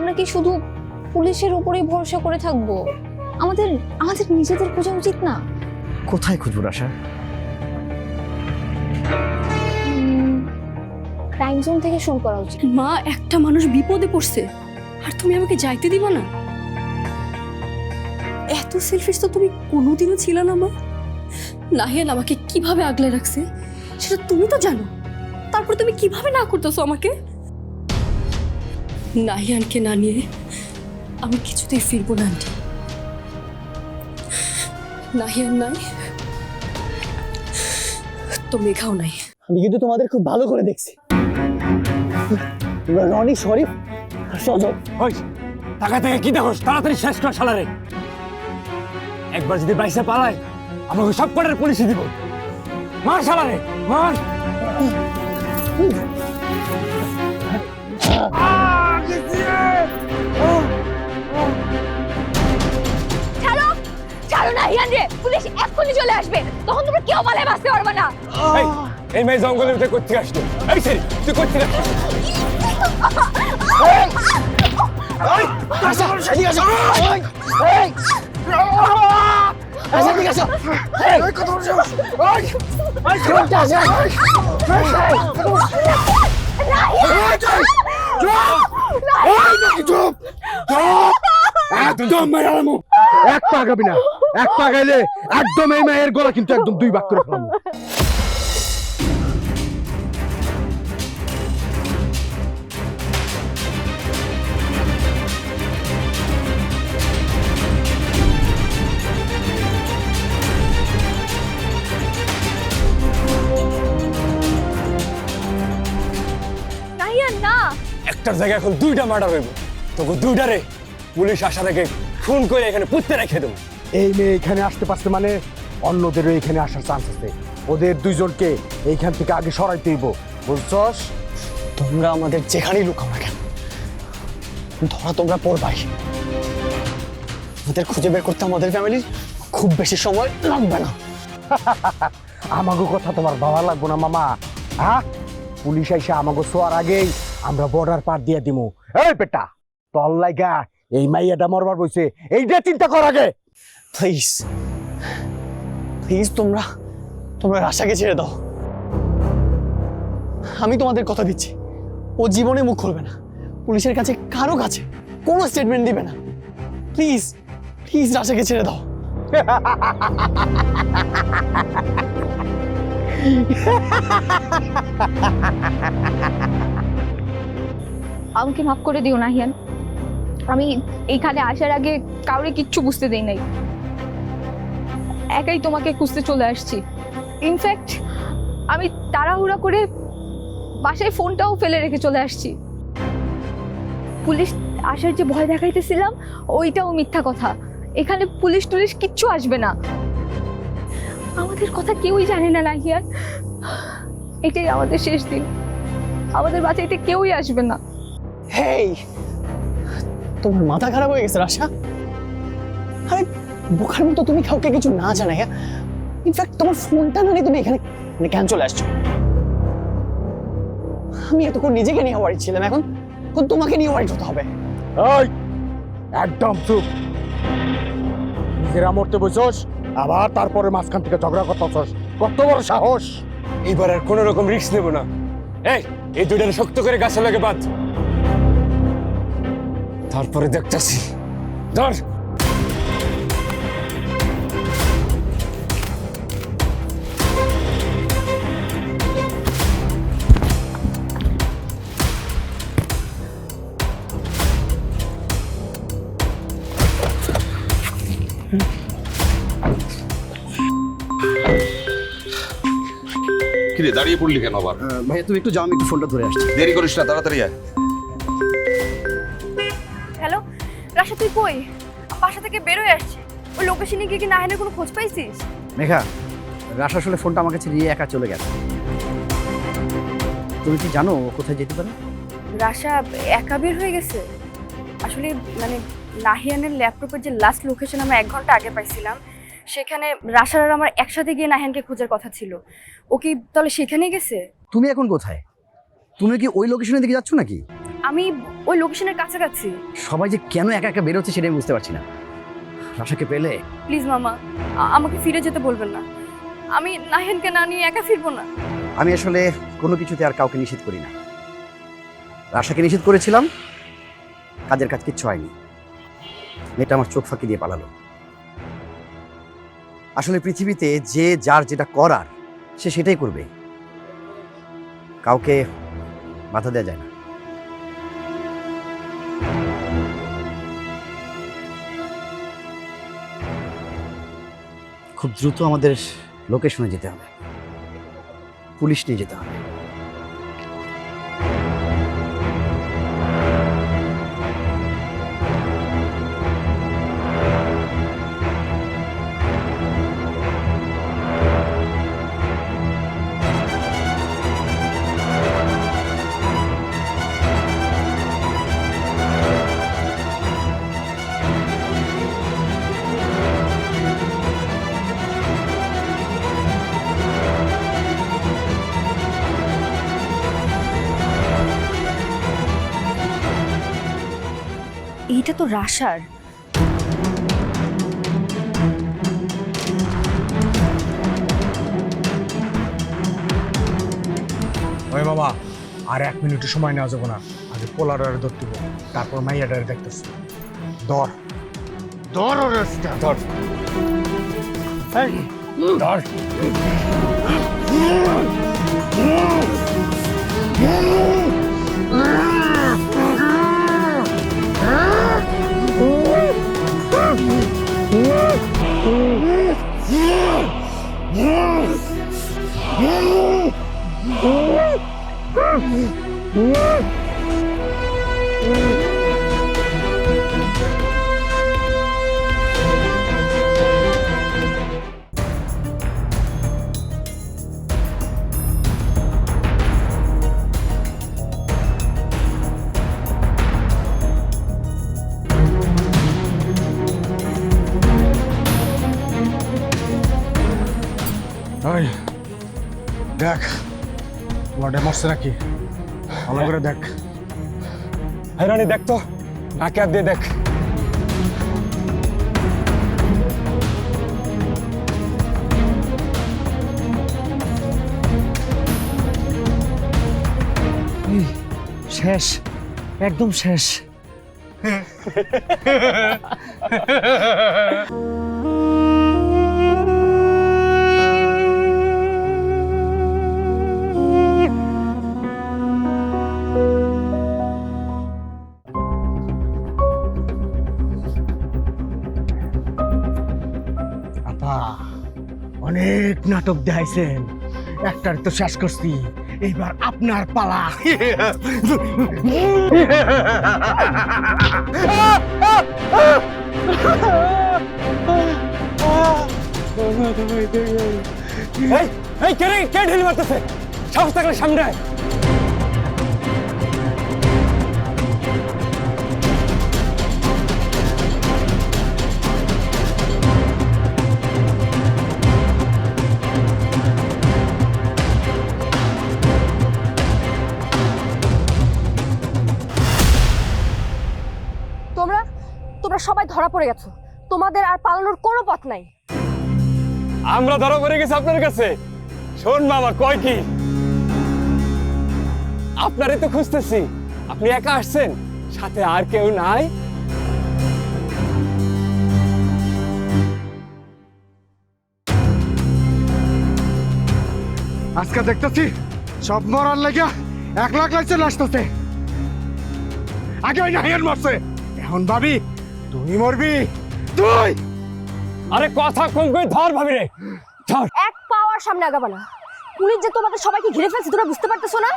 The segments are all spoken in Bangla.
আমরা কি শুধু পুলিশের উপরেই ভরসা করে থাকবো? আমাদের আমাদের নিজেদের খোঁজা উচিত না? কোথায় খুঁজবো রাশা? ক্রাইম জোন থেকে শুরু করা উচিত। মা, একটা মানুষ বিপদে পড়ছে আর তুমি আমাকে যাইতে দিবা না? এত সেলফিশ তো তুমি কোনোদিনও ছিল না মা। নাহিয়ান আমাকে কিভাবে আগলে রাখছে সেটা তুমি তো জানো, তারপর তুমি কিভাবে না করতেছো আমাকে? নাহিয়ানকে না নিয়ে আমি কিছুতেই ফিরবো না আন্টি। নাহিয়ান নাই তো মেঘাও নাই। আমি কিন্তু তোমাদের খুব ভালো করে দেখছি। রনি, শরীফ, সজল, টাকা থেকে কি দেখোস? তাড়াতাড়ি শেষ কর শালারে। একবার যদি বাইসে পালায় আমাকে সব কটার পুলিশে দিব। মার শালারে, মার। ছাড়ো ছাড়ো নাহিয়ান রে, পুলিশ এক্ষুনি চলে আসবে, তখন তোমরা কেউ পালায় বাঁচতে পারবে না। এই মেয়ে জঙ্গলের ভিতরে করতে আসলো। এই সেরি, তুই করতে আসছিস? একদম এক পা আগাবি না, এক পা গাইলে একদম এই মায়ের গলা কিন্তু একদম দুই ভাগ করে ফেলাম। নাহিয়ান না, একটার জায়গায় এখন দুইটা মার্ডার হইব। তোকে দুইটারে পুলিশ আসার আগে খুন করে এখানে পুঁততে রেখে দেবো। এই মেয়ে এখানে আসতে পারছে মানে অন্যদেরও এখানে আসার চান্স আছে। ওদের দুইজনকে এইখান থেকে আগে সরাইতে হইব, বুঝছস? তোমরা আমাদের যেখানেই লুকাও না কেন, ধরা তোমরা পড়বাই। আমাদের খুঁজে বের করতে আমাদের ফ্যামিলির খুব বেশি সময় লাগবে না। আমাগো কথা তোমার ভালো লাগবো না মামা? হ্যাঁ, পুলিশ আইসা আমাগো শোয়ার আগেই আমরা বর্ডার পার দিয়ে দিমু। এই বেটা, তোর লাইগা এই মাইয়াটা মরবার বইছে, এইটা চিন্তা কর আগে। প্লিজ প্লিজ তোমরা তোমরা রাশাকে ছেড়ে দাও। আমি তোমাদের কথা দিচ্ছি, ও জীবনে মুখ খুলবে না, পুলিশের কাছে কারো কাছে কোনো স্টেটমেন্ট দিবে না। প্লিজ প্লিজ রাশাকে ছেড়ে দাও। আমাকে মাফ করে দিও নাহিয়ান, আমি এইখানে আসার আগে কাউরে কিচ্ছু বুঝতে দেই নাই, একাই তোমাকে খুঁজতে চলে আসছি। ইনফ্যাক্ট আমি তাড়াহুড়া করে বাসায় ফোনটাও ফেলে রেখে চলে আসছি। পুলিশ আসার যে ভয় দেখাইতেছিলাম ওইটাও মিথ্যা কথা, এখানে পুলিশ টুলিশ কিচ্ছু আসবে না, আমাদের কথা কেউই জানে না নাহিয়ান। এটাই আমাদের শেষ দিন, আমাদের বাঁচাইতে কেউই আসবে না। হেই, তোমার মাথা খারাপ হয়ে গেছে রাশা? আরে বোকার মতো তুমি কাউকে কিছু না জানাই। ইনফ্যাক্ট তোমার ফোনটা না নিয়ে তুমি এখানে কেন চলে আসছো? আমি এতক্ষণ নিজেকে নিয়ে ওয়ারিড ছিলাম, এখন তোমাকে নিয়ে ওয়ারিড হতে হবে। এই একদম চুপ। নিজেরা মরতে বসছস, আবার তারপরে মাঝখান থেকে ঝগড়া করতেছস। কত বড় সাহস! এইবার আর কোনো রকম রিস্ক নেব না। এই দুইটারে শক্ত করে গাছে লাগে বাঁধ, তারপরে দেখতেছি। ধর। কিরে দাঁড়িয়ে পড়লি কেন আবার? ভাইয়া তুমি একটু যাও, আমি একটু ফোনটা ধরে আসছি। দেরি করিস না, তাড়াতাড়ি আয়। হ্যালো রাশা, তুই কই? বাসা থেকে বেরোয় আসছে, ওই লোকেশনে গিয়ে কি নাহিনের কোনো খোঁজ পাইছিস? মেঘা, রাশা আসলে ফোনটা আমার কাছে নিয়ে একা চলে গেছে। তুমি কি জানো ও কোথায় যেতে পারে? রাশা একা বের হয়ে গেছে? আসলে মানে নাহিয়ানের ল্যাপটপের যে লাস্ট লোকেশন আমরা 1 ঘন্টা আগে পাইছিলাম, সেখানে রাশার আর আমার একসাথে গিয়ে নাহিয়ানকে খোঁজার কথা ছিল। ও কি তাহলে সেখানেই গেছে? তুমি এখন কোথায়? তুমি কি ওই লোকেশনের দিকে যাচ্ছ নাকি? আমি ওই লোকেশনের কাছাকাছি। সবাই যে কেন একা একা বেরোচ্ছে সেটা আমি বুঝতে পারছি না। রাশাকে পেলে প্লিজ মামা, আমাকে ফিরে যেতে বলবেন না। আমি নাহিয়ানকে না নিয়ে একা ফিরবো না। আমি আসলে কোনো কিছুতে আর কাউকে নিষেধ করি না। রাশাকে নিষেধ করেছিলাম, কাজের কাজ কিচ্ছু হয়নি। মেয়েটা আমার চোখ ফাঁকি দিয়ে পালালো। আসলে পৃথিবীতে যে যার যেটা করার সে সেটাই করবে, কাউকে বাধা দেওয়া যায় না। খুব দ্রুত আমাদের লোকেশনে যেতে হবে, পুলিশ নিয়ে যেতে হবে। এইটা তো রাশার। ওই মামা, আর 1 মিনিটের সময় নেওয়া যাবো না। আগে পোলারে ধরতে হবে, তারপর মাইয়াটারে দেখতেছি। ধর ধর ওরে ধর ধর। ওই দেখ, লড়ে মরছে নাকি, ভালো করে দেখ। হ্যাঁ রানী, দেখ তো, নাকে হাত দিয়ে দেখ। শেষ, একদম শেষ। আপা, অনেক নাটক দেখাইছেন, একটার তো শেষ করছি, এইবার আপনার পালা। এই এই কে ঢিল মারতেছে? সাহস থাকলে সামনে আয়। তোমরা সবাই ধরা পড়ে গেছো। তোমাদের আর পালানোর কোনো পথ নাই। আমরা ধরা পড়ে গেছি আপনার কাছে। শোন মামা, কয় কি, আপনারই তো খুঁজতেছি। আপনি একা আসছেন, সাথে আর কেউ নাই? আজকে দেখতেছি সব মরার লেগে 1 লাখ লাগছে লাস্টতে। আগে ওই নাহিয়ান মরছে, এখন ভাবি তুই মরবি। তুই আরে কথা কম করে ধর ভাবি রে, ধর। এক পাওয়ার সামনে আগাবা না। পুলিশ যে তোমাদের সবাইকে ঘিরে ফেলছে, তোমরা বুঝতে পারতেছো না?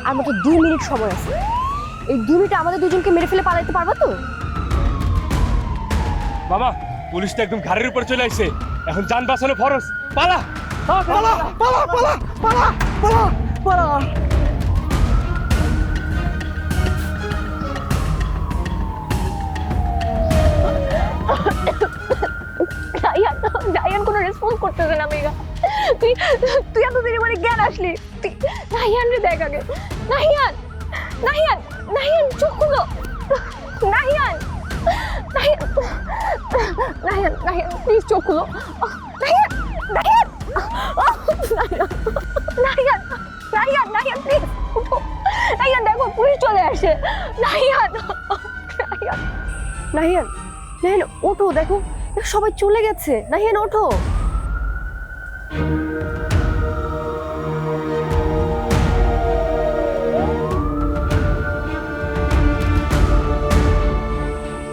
আর মাত্র 2 মিনিট সময় আছে। এই 2 মিনিটে আমাদের দুজনকে মেরে ফেলে পালাইতে পারবা তো? বাবা, পুলিশ তো একদম ঘাড়ের উপর চলে আসছে। এখন যান বাঁচানো ফরজ। পালা পালা পালা পালা পালা পালা পালা। ডায়ান কোনো রেসপন্স করতেছে না। মেঘা, তুই এত দেরি মানে জ্ঞান আসলি? সত্যি। নাহিয়ান রে দেখ আগে। নাহিয়ান, নাহিয়ান, নাহিয়ান চোখ খুলো। নাহিয়ান, নাহিয়ান, নাহিয়ান, নাহিয়ান প্লিজ চোখ খুলো। নাহিয়ান, নাহিয়ান, নাহিয়ান, নাহিয়ান, নাহিয়ান, নাহিয়ান প্লিজ। নাহিয়ান দেখো পুলিশ চলে আসে। নাহিয়ান, নাহিয়ান, নাহিয়ান, নাহিয়ান ওঠো, দেখো সবাই চলে গেছে। নাহিয়ান ওঠো।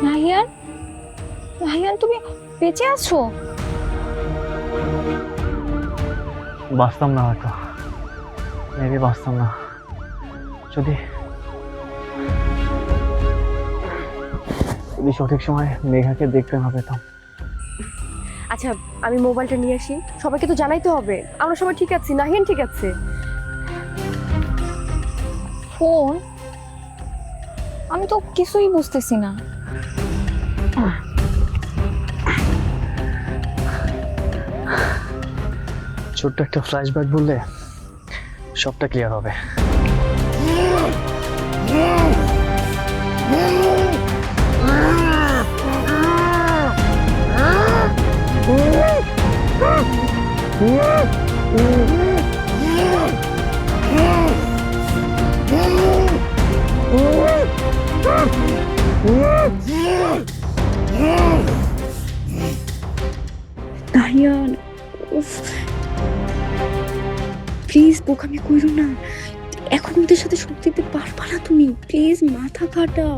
নাহিয়ান, নাহিয়ান তুমি বেঁচে আছো? বাঁচতাম না হয়তো, মেবি বাঁচতাম না যদি যদি সঠিক সময় মেঘাকে দেখতে না পেতাম। আচ্ছা আমি মোবাইলটা নিয়ে আসি, সবাইকে তো জানাইতে হবে আমরা সবাই ঠিক আছি, নাহিয়ান ঠিক আছে। ফোন? আমি তো কিছুই বুঝতেছি না। ছোট্ট একটা ফ্ল্যাশব্যাক বললে সবটা ক্লিয়ার হবে। নাহিয়ান, উফ, প্লিজ বোকামি কইরো না। এখন ওদের সাথে শক্তি দিতে পারবা না তুমি, প্লিজ মাথা খাটাও।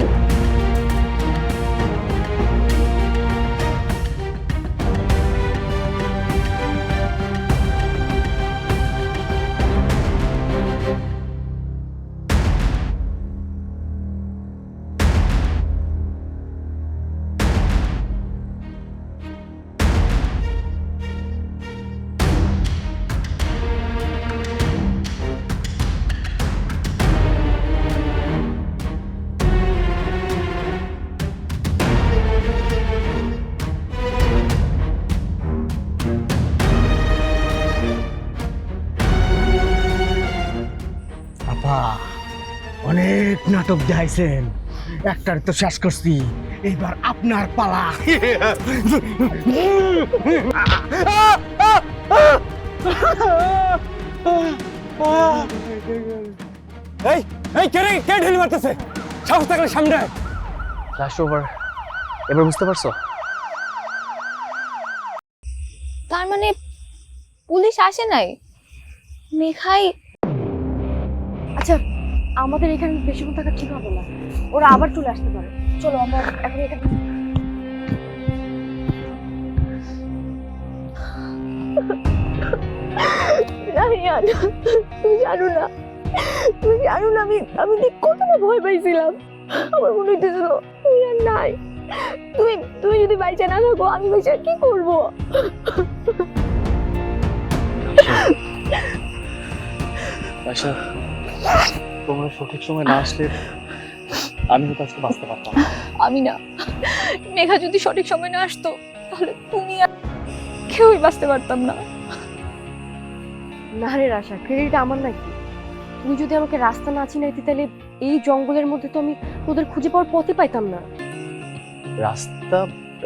আপা অনেক নাটক দেখাইছেন, একটার তো শেষ করছি, এইবার আপনার পালা। এই এই কে রে, কে ঢিল মারতেছে? সাহস থাকলে সামনে আয়। ফ্ল্যাশ ওভার, এবার বুঝতে পারছো? তার মানে পুলিশ আসে নাই, মেঘাই। আচ্ছা আমাদের এখানে বেশিক্ষণ থাকা ঠিক হবে না, ওরা আবার চলে আসতে পারে। চলো আমরা এখন এখানে। নাহিয়ান তুমি জানো না, তুমি জানো না আমি ঠিক কতটা ভয় পাইছিলাম। আমার মনে হইতেছিল তুমি আর নাই। তুমি যদি বাইচা না থাকো আমি বাইচা কি করবো? আচ্ছা তোমরা সঠিক সময় না আসলে আমি তো আজকে বাঁচতে পারতাম না। আমি না, মেঘা যদি সঠিক সময় না আসতো তাহলে তুমি আর কেউই বাঁচতে পারতাম না। না রে রাশা, ক্রেডিট আমার নাকি? তুই যদি আমাকে রাস্তা না চিনাইতি তাহলে এই জঙ্গলের মধ্যে তো আমি তোদের খুঁজে পাওয়ার পথই পাইতাম না। রাস্তা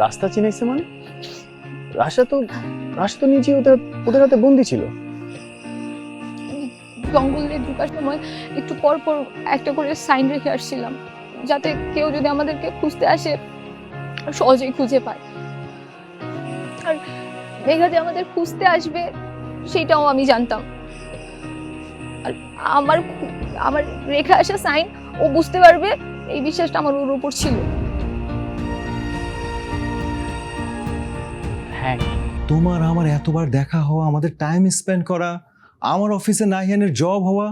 রাস্তা চিনাইছে মানে? রাশা তো নিজে ওদের হাতে বন্দি ছিল। জঙ্গলে ঢোকার সময় একটু পর পর একটা করে সাইন রেখে আসছিলাম, যাতে কেউ যদি আমাদেরকে খুঁজতে আসে সহজেই খুঁজে পায়। আর মেঘা যে আমাদের খুঁজতে আসবে সেটাও আমি জানতাম। আর আমার রেখে আসা সাইন ও বুঝতে পারবে এই বিশ্বাসটা আমার ওর উপর ছিল। হ্যাঁ, তোমার আমার এতবার দেখা হওয়া, আমাদের টাইম স্পেন্ড করা, আমার অফিসে নাহিয়ানের জব হওয়া,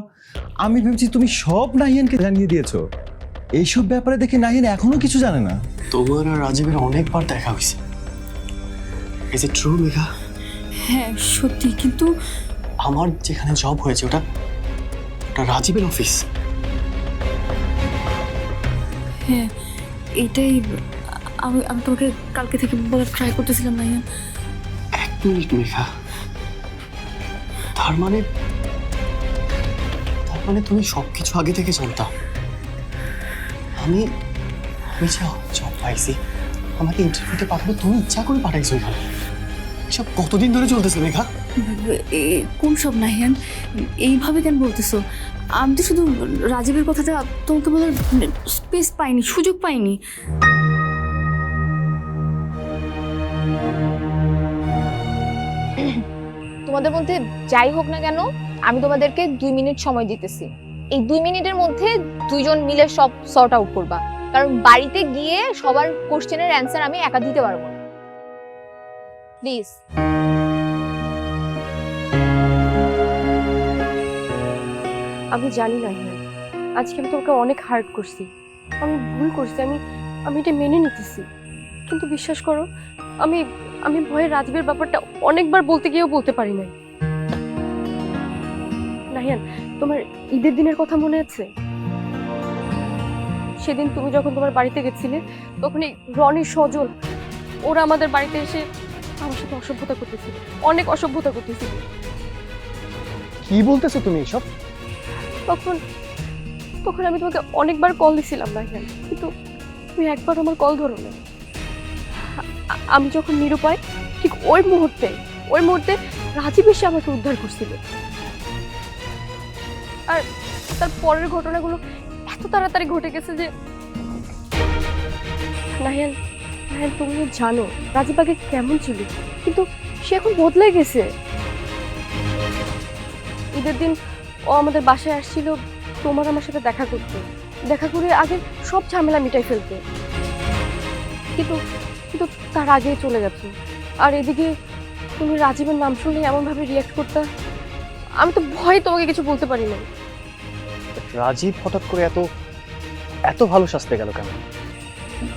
আমি ভেবেছি তুমি সব নাহিয়ানকে জানিয়ে দিয়েছো। এইসব ব্যাপারে দেখি নাহিয়ান এখনো কিছু জানে না। তোমার আর রাজীবের অনেকবার দেখা হয়েছে। Is it true Megha? হ্যাঁ সত্যি, কিন্তু আমার যেখানে জব হয়েছে ওটা রাজীবের অফিস। হ্যাঁ এটাই আমি তোমাকে কালকে থেকে বলার ট্রাই করতেছিলাম নাহিয়ান। এক মিনিট মেঘা, তার মানে মানে তুমি সবকিছু আগে থেকে জানতা? আমি আমি যে জব পাইছি, আমাকে ইন্টারভিউতে পাঠাবো, তুমি ইচ্ছা করে পাঠাইছো এখানে। এসব কতদিন ধরে চলতেছে মেঘা? কোন সব নাহিয়ান? এইভাবে কেন বলতেছো? আমি তো শুধু রাজীবের কথাটা তোমাকে বলার স্পেস পাইনি, সুযোগ পাইনি। তোমাদের মধ্যে যাই হোক না কেন, আমি তোমাদেরকে 2 মিনিট সময় দিতেছি। এই 2 মিনিটের মধ্যে দুইজন মিলে সব সর্ট আউট করবা, কারণ বাড়িতে গিয়ে সবার কোশ্চেনের অ্যান্সার আমি একা দিতে পারবো না। প্লিজ। আমি জানি না হিয়ান, আজকে আমি তোমাকে অনেক হার্ট করছি, আমি ভুল করছি, আমি এটা মেনে নিতেছি। কিন্তু বিশ্বাস করো, আমি আমি ভয়ে রাজীবের ব্যাপারটা অনেকবার বলতে গিয়েও বলতে পারি নাই। নাহিয়ান, তোমার ঈদের দিনের কথা মনে আছে? সেদিন তুমি যখন তোমার বাড়িতে গেছিলে, তখন এই রনি, সজল ওরা আমাদের বাড়িতে এসে আমার সাথে অসভ্যতা করতেছিল, অনেক অসভ্যতা করতেছিল। কি বলতেছো তুমি এসব? তখন আমি তোমাকে অনেকবার কল দিছিলাম নাহিয়ান, কিন্তু তুমি একবার আমার কল ধরো না। আমি যখন নিরুপায়, ঠিক ওই মুহূর্তে রাজীব এসে আমাকে উদ্ধার করছিল। আর তার পরের ঘটনাগুলো এত তাড়াতাড়ি ঘটে গেছে যে নাহিয়ান, তুমি জানো রাজীব আগে কেমন ছিল, কিন্তু সে এখন বদলে গেছে। ঈদের দিন ও আমাদের বাসায় আসছিল তোমার আমার সাথে দেখা করতে, দেখা করে আগে সব ঝামেলা মিটাই ফেলতে, কিন্তু তার আগেই চলে গেছে। আর এদিকে তুমি রাজীবের নাম শুনলে এমনভাবে রিয়াক্ট করতে, আমি তো ভয়ে তোমাকে কিছু বলতে পারি না। রাজীব হঠাৎ করে এত ভালো সাজতে গেল কেন?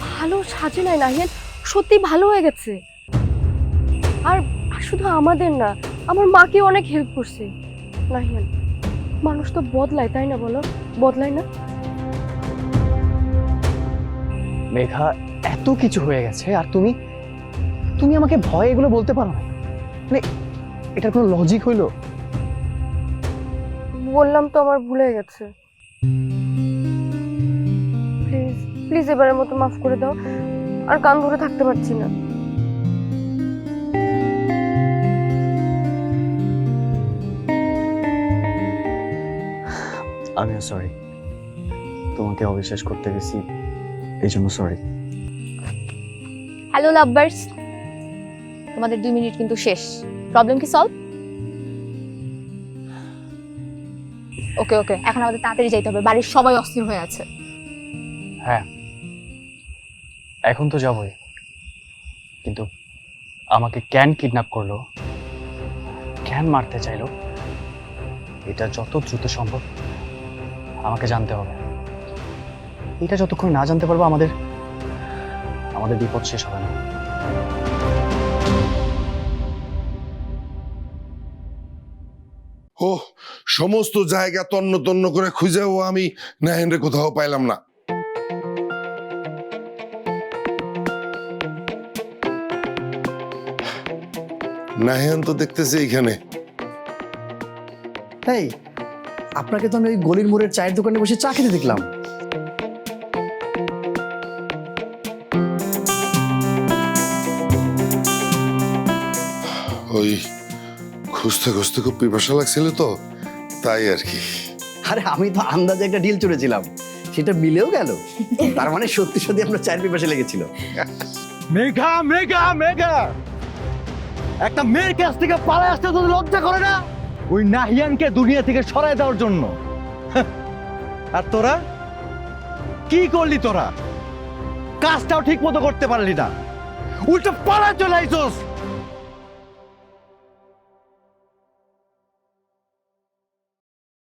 ভালো সাজে নাই নাহিয়ান, সত্যি ভালো হয়ে গেছে। আর শুধু আমাদের না, আমার মাকেও অনেক হেল্প করছে। নাহিয়ান, মানুষ তো বদলায়, তাই না বলো? বদলায় না? মেঘা, এত কিছু হয়ে গেছে আর তুমি আমাকে ভয় এগুলো বলতে পারো না? মানে এটার কোনো লজিক হইলো? বললাম তো আমার ভুলে গেছে। প্লিজ প্লিজ এবারের মতো মাফ করে দাও, আর কান ধরে থাকতে পারছি না। আমিও সরি, তোমাকে অবিশ্বাস করতে গেছি, এই জন্য সরি। হ্যালো লাভবার্স, তোমাদের 2 মিনিট কিন্তু শেষ। প্রবলেম কি সলভ? ওকে, এখন আমাদের তাড়াতাড়ি যাইতে হবে, বাড়ির সবাই অস্থির হয়ে আছে। হ্যাঁ, এখন তো যাবই, কিন্তু আমাকে কেন কিডন্যাপ করলো, কেন মারতে চাইলো, এটা যত দ্রুত সম্ভব আমাকে জানতে হবে। এটা যতক্ষণ না জানতে পারবো আমাদের বিপদ শেষ হবে না। ও সমস্ত জায়গা তন্ন তন্ন করে খুঁজেও আমি নাহিয়ানরে কোথাও পাইলাম না। নাহিয়ান তো দেখতেছে এইখানে। এই, আপনাকে তো আমি ওই গলির মোড়ের চায়ের দোকানে বসে চা খেতে দেখলাম। ওই খুঁজতে খুঁজতে খুব পিপাসা লাগছিল তো, তাই আর কি। আরে আমি তো আন্দাজে একটা ডিল চড়েছিলাম, সেটা মিলেও গেল। তার মানে সত্যি সত্যি আপনার চায়ের পিপাসা লেগেছিল। মেঘা মেঘা মেঘা, একটা মেয়ের কাছ থেকে পালায় আসতে তোদের লজ্জা করে না? ওই নাহিয়ানকে দুনিয়া থেকে সরায় দেওয়ার জন্য। আর তোরা কি করলি? তোরা কাজটাও ঠিক মতো করতে পারলি না, উল্টো পালায় চলে আইছস।